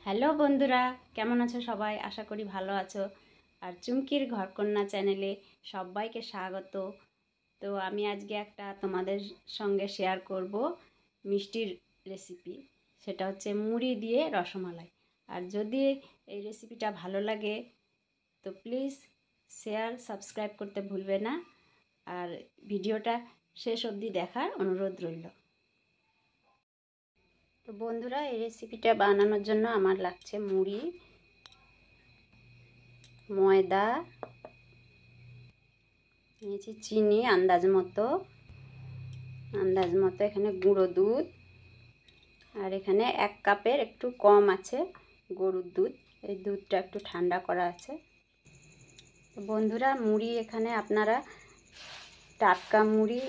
Hello বন্ধুরা, কেমন আছো সবাই? আশা করি ভালো আছো। আর চুমকির ঘরকন্যা চ্যানেলে সবাইকে স্বাগত। তো আমি আজকে একটা তোমাদের সঙ্গে শেয়ার করব মিষ্টির রেসিপি। সেটা হচ্ছে মুড়ি দিয়ে রসমালাই। আর যদি এই রেসিপিটা ভালো লাগে তো প্লিজ শেয়ার সাবস্ক্রাইব করতে ভুলবে না। আর ভিডিওটা শেষ অবধি দেখার অনুরোধ রইল। তো বন্ধুরা, এই রেসিপিটা বানানোর জন্য আমার লাগছে মুড়ি, ময়দা, নিয়েছি চিনি আন্দাজ মতো, এখানে গুঁড়ো দুধ, আর এখানে 1 কাপের একটু কম আছে গরুর দুধ। এই দুধটা একটু ঠান্ডা করা আছে। তো বন্ধুরা, মুড়ি এখানে আপনারা টাটকা মুড়ি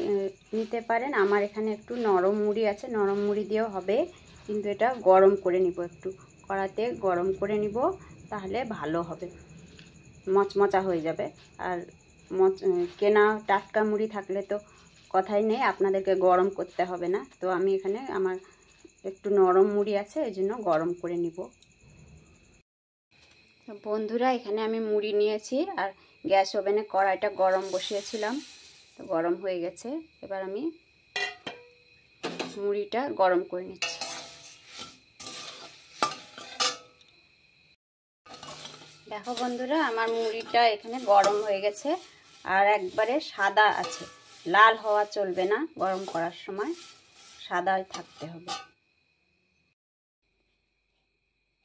নিতে পারেন। আমার এখানে একটু নরম মুড়ি আছে, নরম মুড়ি দিয়েও হবে, কিন্তু এটা গরম করে নিব, একটু কড়াতে গরম করে নিব, তাহলে ভালো হবে, মচমচা হয়ে যাবে। আর কেনা টাটকা মুড়ি থাকলে তো কথাই নেই, আপনাদেরকে গরম করতে হবে না। তো আমি এখানে আমার একটু নরম মুড়ি আছে, এই জন্য গরম করে নিব। বন্ধুরা, এখানে আমি মুড়ি নিয়েছি আর গ্যাস ওভেনে কড়াইটা গরম বসিয়েছিলাম, তো গরম হয়ে গেছে। এবার আমি মুড়িটা গরম করে নিচ্ছি। দেখো বন্ধুরা, আমার মুড়িটা এখানে গরম হয়ে গেছে আর একবারে সাদা আছে, লাল হওয়া চলবে না, গরম করার সময় সাদাই থাকতে হবে।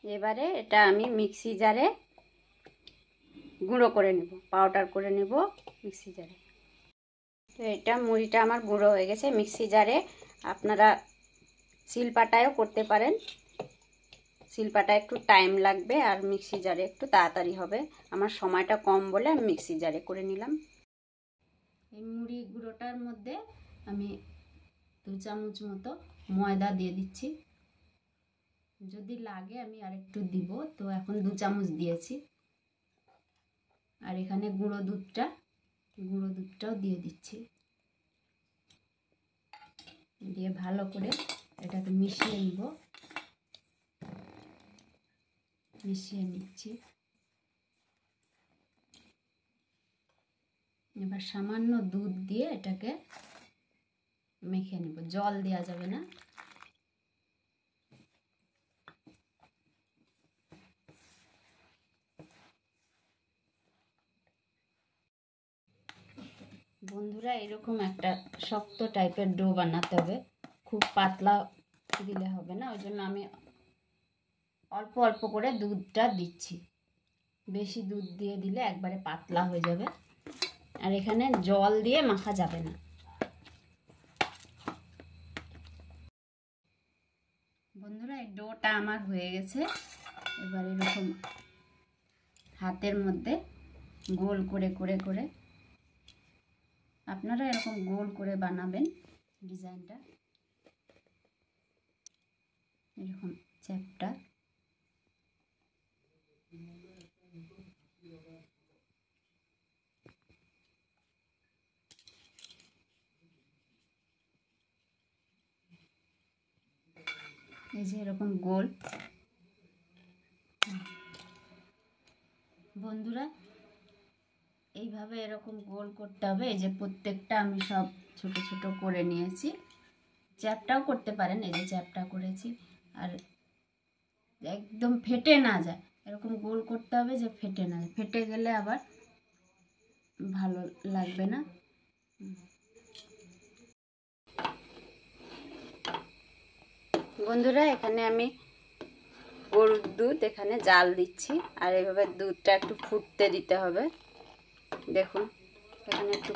এবারে এটা আমি মিক্সি জারে গুঁড়ো করে নেব, পাউডার করে নেব মিক্সি জারে। তো এটা মুড়িটা আমার গুঁড়ো হয়ে গেছে মিক্সি জারে। আপনারা শিলপাটায়ও করতে পারেন, শিলপাটায় একটু টাইম লাগবে আর মিক্সি জারে একটু তাড়াতাড়ি হবে। আমার সময়টা কম বলে আমি মিক্সি জারে করে নিলাম। এই মুড়ি গুঁড়োটার মধ্যে আমি 2 চামচ মতো ময়দা দিয়ে দিচ্ছি। যদি লাগে আমি আরেকটু দিব, তো এখন 2 চামচ দিয়েছি। আর এখানে গুঁড়ো দুধটাও দিয়ে দিচ্ছি, দিয়ে ভালো করে এটাকে মিশিয়ে নিচ্ছি। এবার সামান্য দুধ দিয়ে এটাকে মেখে নেব, জল দেওয়া যাবে না। বন্ধুরা, এরকম একটা শক্ত টাইপের ডো বানাতে হবে, খুব পাতলা দিলে হবে না, ওই জন্য আমি অল্প অল্প করে দুধটা দিচ্ছি। বেশি দুধ দিয়ে দিলে একবারে পাতলা হয়ে যাবে, আর এখানে জল দিয়ে মাখা যাবে না। বন্ধুরা, এই ডোটা আমার হয়ে গেছে। এবার এরকম হাতের মধ্যে গোল করে করে আপনারা এরকম গোল করে বানাবেন ডিজাইনটা, এরকম চ্যাপটা। এই যে এরকম গোল। বন্ধুরা, এইভাবে এরকম গোল করতে হবে। এই যে প্রত্যেকটা আমি সব ছোট ছোট করে নিয়েছি। চ্যাপটাও করতে পারেন, এই যে চ্যাপটা করেছি। আর একদম ফেটে না যায় এরকম গোল করতে হবে, যে ফেটে না যায়, ফেটে গেলে আবার ভালো লাগবে না। বন্ধুরা, এখানে আমি গরুর দুধ এখানে জাল দিচ্ছি, আর এইভাবে দুধটা একটু ফুটতে দিতে হবে। দেখুন এখানে একটু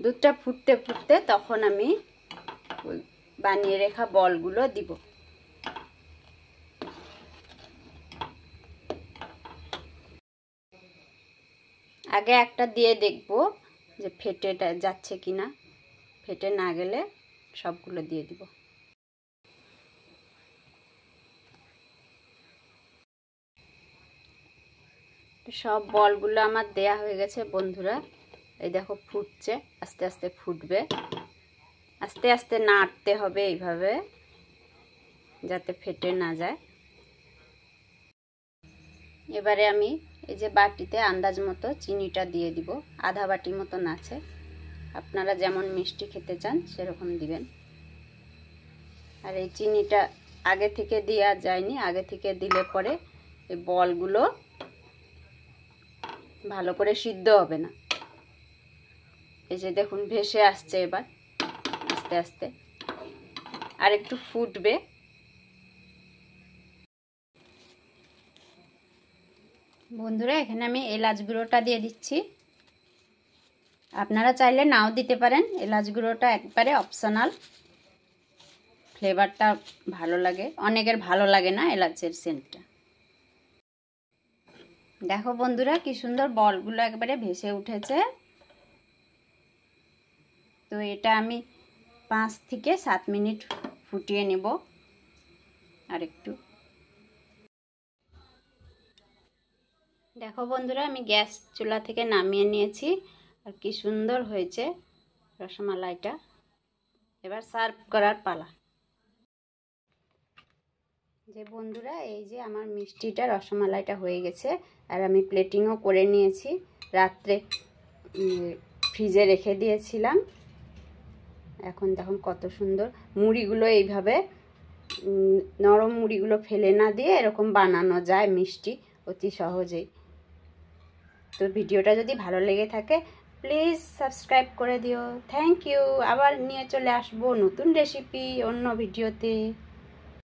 দুধটা ফুটতে ফুটতে তখন আমি বানিয়ে রাখা বলগুলো দিব। আগে একটা দিয়ে দেখব যে ফেটে যাচ্ছে কিনা, ফেটে না গেলে সবগুলো দিয়ে দিব। সব বলগুলো আমার দেয়া হয়ে গেছে বন্ধুরা। এই দেখো ফুটছে, আস্তে আস্তে ফুটবে, আস্তে আস্তে নাড়তে হবে এইভাবে। যাতে ফেটে না যায়। এবারে আমি এই যে বাটিতে আন্দাজ মতো চিনিটা দিয়ে দিব, আধা বাটি মতন আছে, আপনারা যেমন মিষ্টি খেতে চান সেরকম দিবেন। আর এই চিনিটা আগে থেকে দেওয়া যায়নি, আগে থেকে দিলে পরে এই বলগুলো ভালো করে সিদ্ধ হবে না। এই যে দেখুন ভেসে আসছে এবার আস্তে আস্তে, আর একটু ফুটবে। বন্ধুরা এখানে আমি এলাচ গুঁড়োটা দিয়ে দিচ্ছি, আপনারা চাইলে নাও দিতে পারেন, এলাচ গুঁড়োটা একবারে অপশনাল, ফ্লেভারটা ভালো লাগে, অনেকের ভালো লাগে না এলাচের সেন্টটা। দেখো বন্ধুরা কি সুন্দর বলগুলো একবারে ভেসে উঠেছে। তো এটা আমি 5 থেকে 7 মিনিট ফুটিয়ে নেব। আর একটু দেখো বন্ধুরা আমি গ্যাস চুলা থেকে নামিয়ে নিয়েছি, আর কি সুন্দর হয়েছে রসমালাইটা। এবার সার্ভ করার পালা। যে বন্ধুরা এই যে আমার মিষ্টিটা রসমালাইটা হয়ে গেছে, আর আমি প্লেটিংও করে নিয়েছি। রাত্রে ফ্রিজে রেখে দিয়েছিলাম। এখন দেখুন কত সুন্দর মুড়িগুলো, এইভাবে নরম মুড়িগুলো ফেলে না দিয়ে এরকম বানানো যায় মিষ্টি অতি সহজেই। তো ভিডিওটা যদি ভালো লেগে থাকে প্লিজ সাবস্ক্রাইব করে দিও। Thank you. আবার নিয়ে চলে আসবো নতুন রেসিপি অন্য ভিডিওতে।